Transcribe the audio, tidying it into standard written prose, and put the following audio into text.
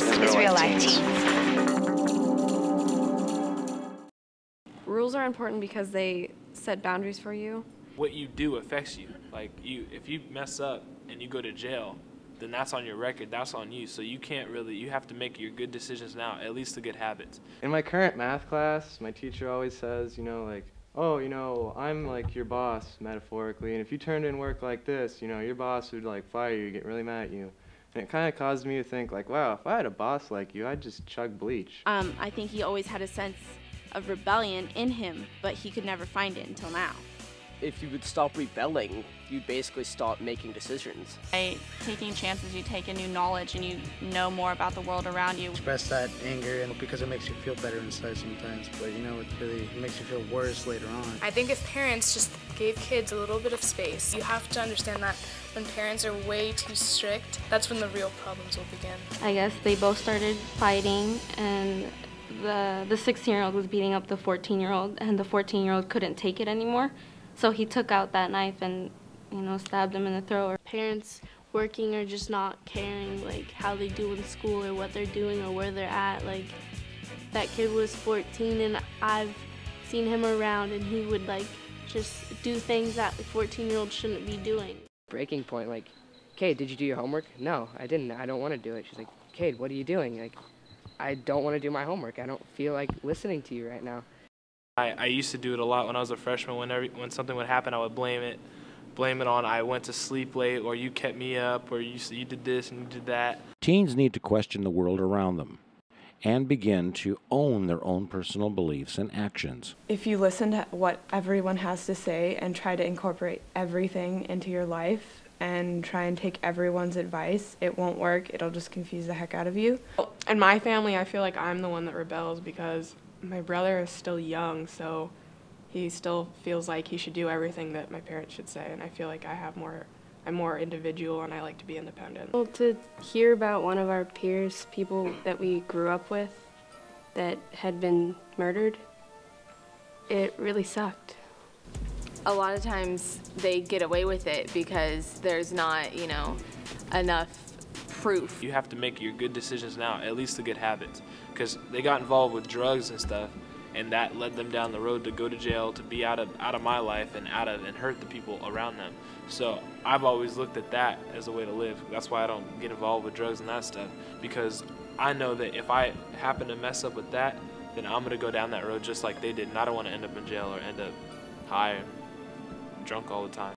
is real life teens. Rules are important because they set boundaries for you. What you do affects you. Like, if you mess up and you go to jail, then that's on your record, that's on you. So you can't really, you have to make your good decisions now, at least the good habits. In my current math class, my teacher always says, like, oh, I'm like your boss, metaphorically, and if you turned in work like this, your boss would like fire you, get really mad at you. And it kind of caused me to think like, wow, if I had a boss like you, I'd just chug bleach. I think he always had a sense of rebellion in him, but he could never find it until now. If you would stop rebelling, you'd basically stop making decisions. By taking chances, you take in new knowledge and you know more about the world around you. Express that anger, and because it makes you feel better inside sometimes, but it makes you feel worse later on. I think if parents just gave kids a little bit of space, you have to understand that when parents are way too strict, that's when the real problems will begin. I guess they both started fighting, and the 16-year-old was beating up the 14-year-old, and the 14-year-old couldn't take it anymore. So he took out that knife and, stabbed him in the throat. Parents working or just not caring, like, how they do in school or what they're doing or where they're at. Like, that kid was 14 and I've seen him around and he would, like, just do things that 14-year-olds shouldn't be doing. Breaking point, like, Cade, did you do your homework? No, I didn't. I don't want to do it. She's like, Cade, what are you doing? Like, I don't want to do my homework. I don't feel like listening to you right now. I used to do it a lot when I was a freshman. When something would happen, I would blame it on I went to sleep late, or you kept me up, or you did this and you did that. Teens need to question the world around them and begin to own their own personal beliefs and actions. If you listen to what everyone has to say and try to incorporate everything into your life and try and take everyone's advice, it won't work. It'll just confuse the heck out of you. In my family, I feel like I'm the one that rebels because my brother is still young, so he still feels like he should do everything that my parents should say, and I feel like I'm more individual and I like to be independent. Well, to hear about one of our peers, people that we grew up with, that had been murdered, it really sucked. A lot of times they get away with it because there's not, enough proof. You have to make your good decisions now, at least the good habits, because they got involved with drugs and stuff, and that led them down the road to go to jail, to be out of my life and hurt the people around them. So I've always looked at that as a way to live. That's why I don't get involved with drugs and that stuff, because I know that if I happen to mess up with that, then I'm going to go down that road just like they did, and I don't want to end up in jail or end up high and drunk all the time.